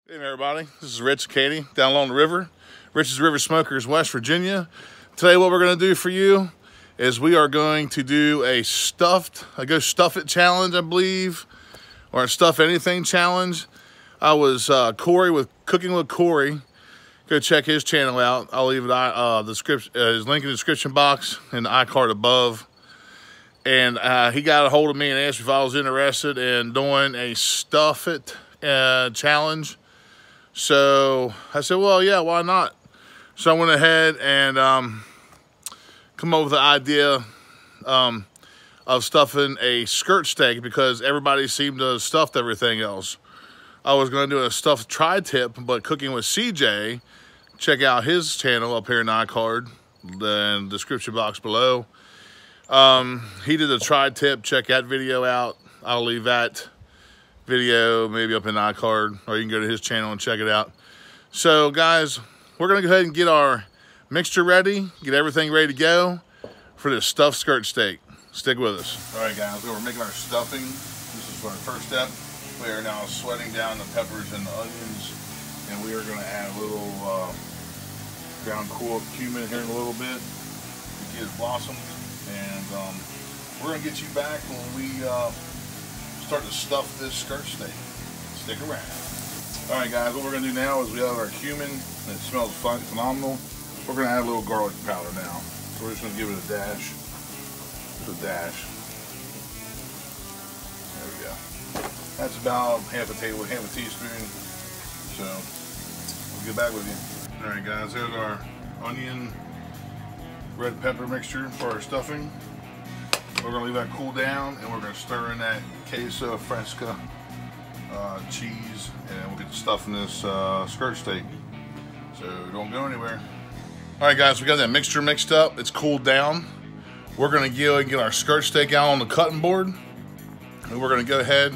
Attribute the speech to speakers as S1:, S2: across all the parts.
S1: Hey everybody, this is Rich and Katie down along the river. Rich's River Smokers, West Virginia. Today what we're going to do for you is we are going to do a go stuff it challenge, I believe, or a stuff anything challenge. I was Kory with Cooking with Kory. Go check his channel out. I'll leave it his link in the description box and the iCard above. And he got a hold of me and asked if I was interested in doing a stuff it challenge. So I said, well, yeah, why not? So I went ahead and come up with the idea of stuffing a skirt steak because everybody seemed to have stuffed everything else. I was going to do a stuffed tri-tip, but Cooking with CJ, check out his channel up here in the iCard, the description box below. He did a tri-tip, check that video out. I'll leave that video maybe up in the iCard, or you can go to his channel and check it out. So guys, we're gonna go ahead and get our mixture ready, get everything ready to go for this stuffed skirt steak. Stick with us. All right guys, we're making our stuffing. This is our first step. We are now sweating down the peppers and the onions, and we are gonna add a little ground cumin here in a little bit to get it blossomed. And we're gonna get you back when we start to stuff this skirt steak. Stick around. All right guys, what we're gonna do now is we have our cumin, and it smells phenomenal. We're gonna add a little garlic powder now. So we're just gonna give it a dash. Just a dash. There we go. That's about half a teaspoon. So we'll get back with you. All right guys, here's our onion red pepper mixture for our stuffing. We're gonna leave that cool down, and we're gonna stir in that queso fresca cheese, and we'll get the stuff in this skirt steak. So don't go anywhere. All right guys, we got that mixture mixed up. It's cooled down. We're gonna go and get our skirt steak out on the cutting board, and we're gonna go ahead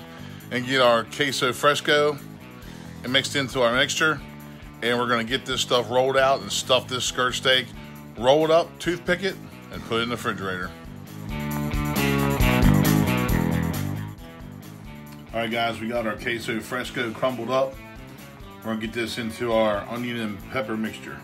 S1: and get our queso fresco and mixed into our mixture, and we're gonna get this stuff rolled out and stuff this skirt steak. Roll it up, toothpick it, and put it in the refrigerator. All right guys, we got our queso fresco crumbled up. We're gonna get this into our onion and pepper mixture.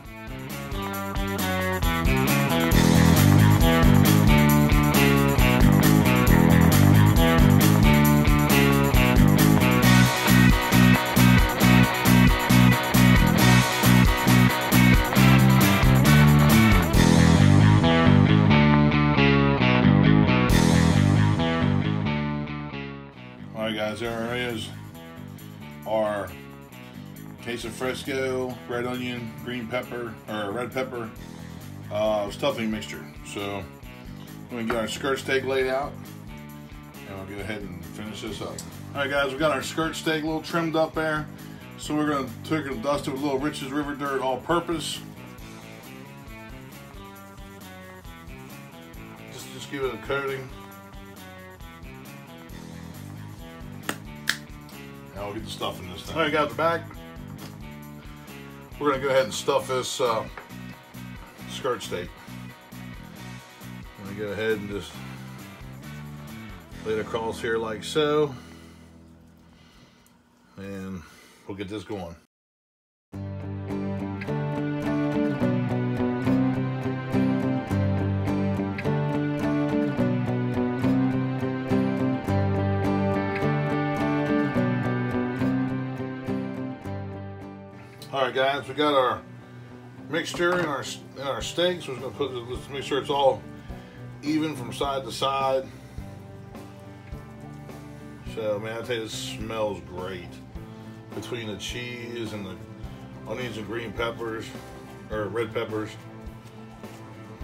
S1: Alright guys, there is our queso fresco, red onion, green pepper, or red pepper stuffing mixture. So we're going to get our skirt steak laid out, and we'll go ahead and finish this up. Alright guys, we got our skirt steak a little trimmed up there. So we're going to dust it with a little Rich's River Dirt all-purpose. Just give it a coating. Now we'll get the stuff in this thing. All right, got the back. We're gonna go ahead and stuff this skirt steak. I'm gonna go ahead and just lay it across here like so, and we'll get this going. All right, guys, we got our mixture in our steak, so we're gonna let's make sure it's all even from side to side. So, man, I tell you, this smells great between the cheese and the onions and green peppers, or red peppers.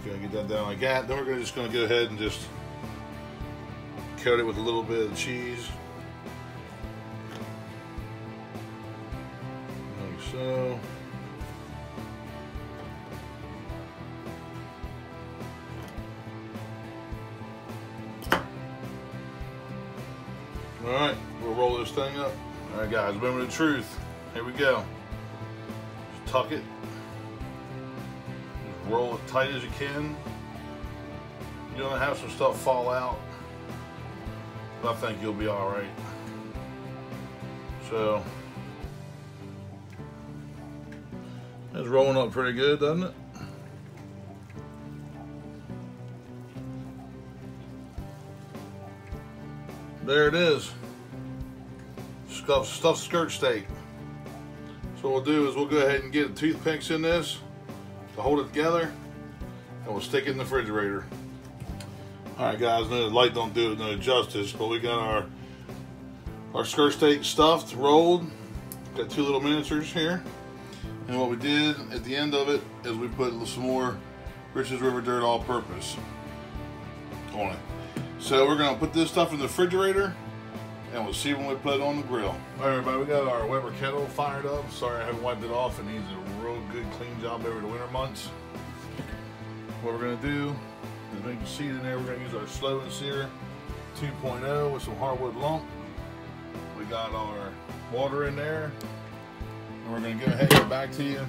S1: Gonna get that down like that. Then we're just gonna go ahead and just coat it with a little bit of cheese. So, all right, we'll roll this thing up. All right, guys, remember the truth. Here we go. Just tuck it. Just roll it tight as you can. You're gonna have some stuff fall out, but I think you'll be all right. So It's rolling up pretty good, doesn't it? There it is. Stuffed skirt steak. So what we'll do is we'll go ahead and get toothpicks in this to hold it together, and we'll stick it in the refrigerator. Alright guys, no, the light don't do it no justice, but we got our skirt steak stuffed, rolled. Got 2 little miniatures here. And what we did at the end of it is we put some more Rich's River Dirt All-Purpose on it. So we're gonna put this stuff in the refrigerator, and we'll see when we put it on the grill. All right, everybody, we got our Weber kettle fired up. Sorry I haven't wiped it off. It needs a real good clean job over the winter months. What we're gonna do is, you can see it in there, we're gonna use our slow and sear 2.0 with some hardwood lump. We got our water in there, and we're gonna go ahead and get back to you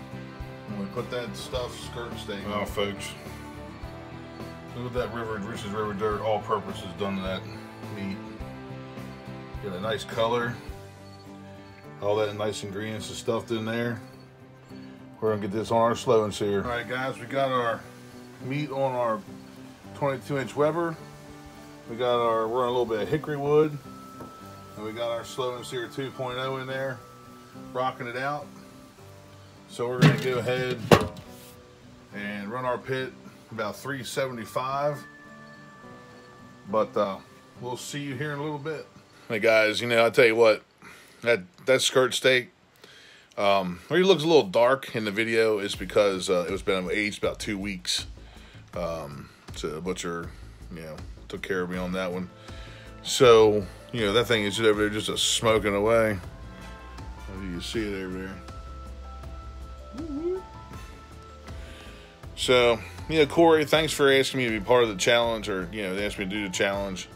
S1: when we put that stuffed skirt steak. Oh, folks, look what that Rich's River Dirt All-Purpose has done to that meat. Get a nice color. All that nice ingredients is stuffed in there. We're gonna get this on our slow and sear. All right, guys, we got our meat on our 22-inch Weber. We're on a little bit of hickory wood. And we got our slow and sear 2.0 in there, rocking it out. So we're gonna go ahead and run our pit about 375. But we'll see you here in a little bit. Hey guys, you know, I'll tell you what, that skirt steak, where it looks a little dark in the video is because it was been aged about 2 weeks. So the butcher, you know, took care of me on that one. So, you know, that thing is over there just smoking away. As you can see it over there. So, you know, Kory, thanks for asking me to be part of the challenge, or, you know, they asked me to do the challenge.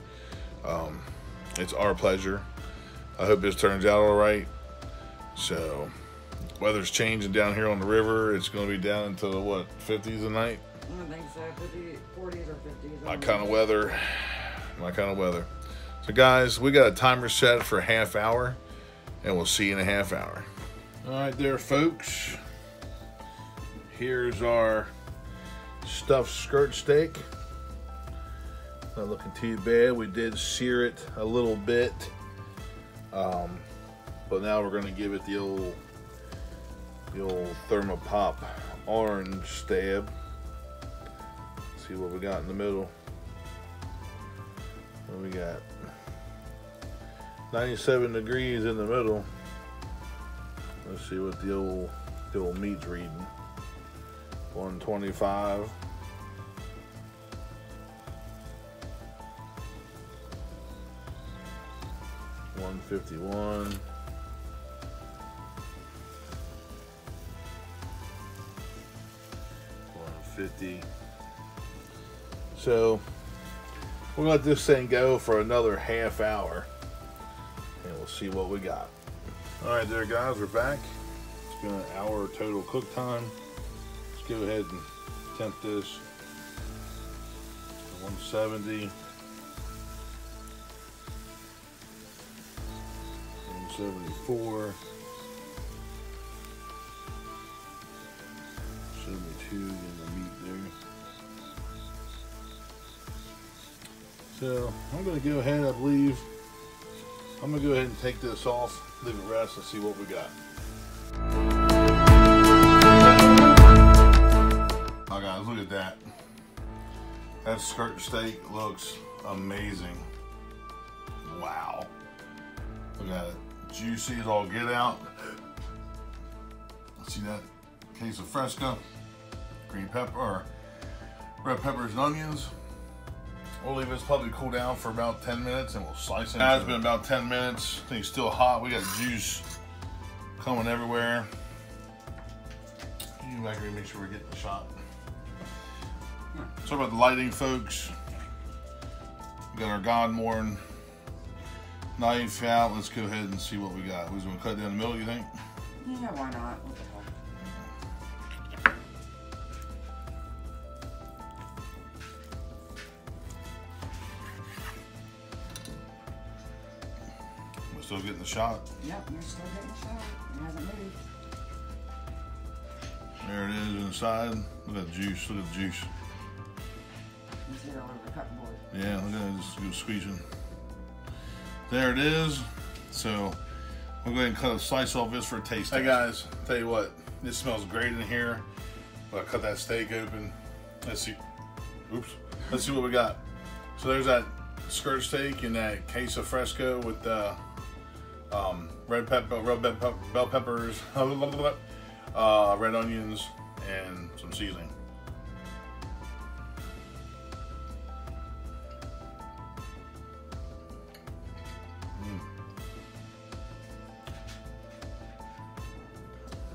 S1: It's our pleasure. I hope this turns out all right. So, weather's changing down here on the river. It's going to be down into the, what, 50s tonight?
S2: I don't think so. 40s or 50s.
S1: My kind of weather. My kind of weather. So guys, we got a timer set for a half hour, and we'll see you in a half hour. All right there, folks. Here's our stuffed skirt steak. Not looking too bad. We did sear it a little bit, but now we're gonna give it the old Thermopop orange stab. See what we got in the middle. What we got? 97 degrees in the middle. Let's see what the old meat's reading. 125. 151. 150. So we'll let this thing go for another half hour, and we'll see what we got. All right there, guys, we're back. It's been an hour total cook time. Let's go ahead and temp this to 170. 174. 72 in the meat there. So I'm going to go ahead, I believe, I'm going to go ahead and take this off, leave it rest, and see what we got. Oh guys, look at that. That skirt steak looks amazing. Wow. Look at it. Juicy as all get out. See that case of Fresca, green pepper, or red peppers and onions. We'll leave this probably cool down for about 10 minutes, and we'll slice it. It's been about 10 minutes. I think it's still hot. We got juice coming everywhere. You back here, make sure we're getting the shot. Sorry about the lighting, folks. We got our Godmorn knife out. Let's go ahead and see what we got. We're gonna cut down the middle, you think?
S2: Yeah, why not? What the hell?
S1: We're still getting the shot.
S2: Yep, you're still getting the shot. It hasn't moved.
S1: inside. Look at the juice. Look at the juice.
S2: You see it all over the cutting board.
S1: Yeah, look at it, just go squeezing. There it is. So we'll go ahead and cut a slice off this for a taste. Hey guys, tell you what, this smells great in here. But I cut that steak open. Let's see. Oops. Let's see what we got. So there's that skirt steak and that queso fresco with the red bell peppers, red onions, and some seasoning.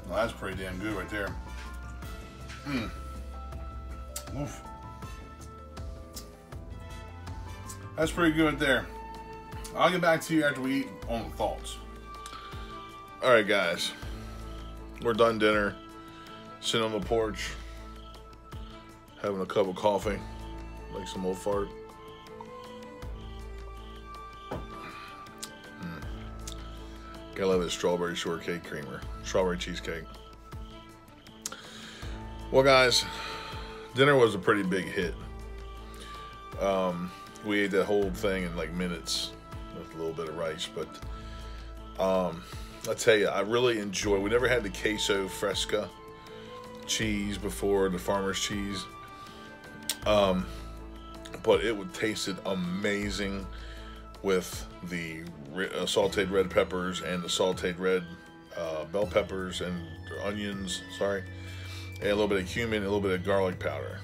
S1: Well, that's pretty damn good right there. Oof. That's pretty good there. I'll get back to you after we eat on the thoughts. All right, guys. We're done dinner. Sitting on the porch. Having a cup of coffee. Like some old fart. Gotta love this strawberry shortcake creamer. Strawberry cheesecake. Well, guys, dinner was a pretty big hit. We ate that whole thing in like minutes with a little bit of rice, but I tell you, I really enjoy. We never had the queso fresca cheese before, the farmer's cheese, but it would tasted amazing with the sauteed red peppers and the sauteed red bell peppers and onions. Sorry. And a little bit of cumin, and a little bit of garlic powder.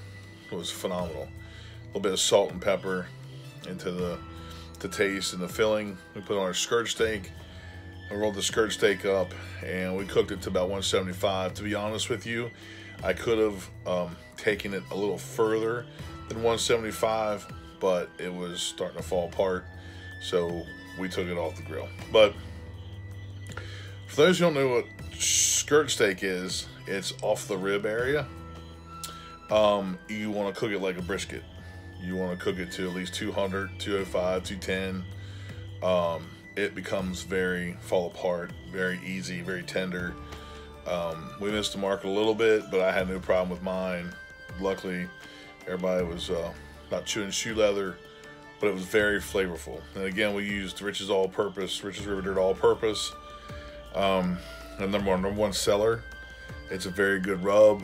S1: It was phenomenal. A little bit of salt and pepper into the taste and the filling. We put on our skirt steak. We rolled the skirt steak up and we cooked it to about 175. To be honest with you, I could have taken it a little further than 175, but it was starting to fall apart, so we took it off the grill. But for those who don't know what skirt steak is, it's off the rib area. You want to cook it like a brisket. You want to cook it to at least 200, 205, 210. It becomes fall apart, very easy, very tender. We missed the mark a little bit, but I had no problem with mine. Luckily, everybody was not chewing shoe leather, but it was very flavorful. And again, we used Rich's All-Purpose, Rich's River Dirt All-Purpose. The number one seller. It's a very good rub.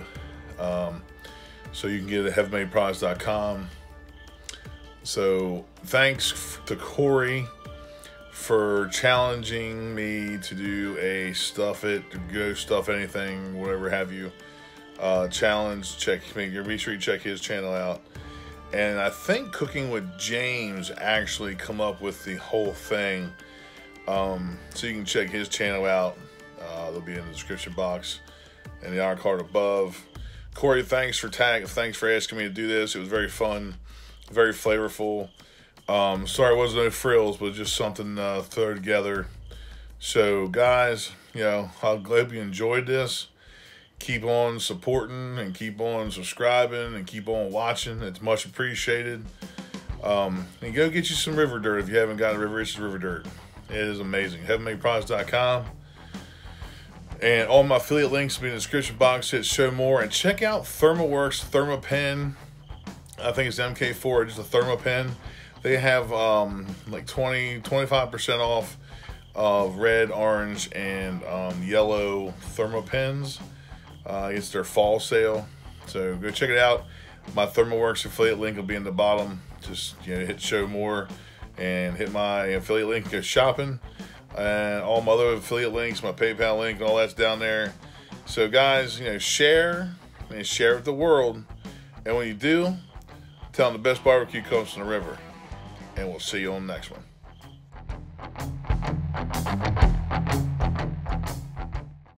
S1: So you can get it at heavenmadeproducts.com. So thanks to Kory for challenging me to do a stuff it, to go stuff anything, whatever have you, challenge. Be sure you check his channel out. And I think Cooking with James actually come up with the whole thing. So you can check his channel out. They'll be in the description box and the honor card above. Kory, thanks for asking me to do this. It was very fun, very flavorful. Sorry it wasn't no frills, but just something throw together. So guys, I hope you enjoyed this. Keep on supporting and keep on subscribing and keep on watching. It's much appreciated. And go get you some river dirt if you haven't got Rich's River Dirt. It is amazing. heavenmadeproducts.com. And all my affiliate links will be in the description box. Hit show more and check out ThermaWorks Thermapen. I think it's MK-4, just a Thermapen. They have like 25% off of red, orange, and yellow Thermapens. It's their fall sale. So go check it out. My ThermaWorks affiliate link will be in the bottom. Just hit show more and hit my affiliate link, go shopping. And all my other affiliate links, my PayPal link, all that's down there. So guys, share and share with the world. And when you do, tell them the best barbecue comes from the river. And we'll see you on the next one.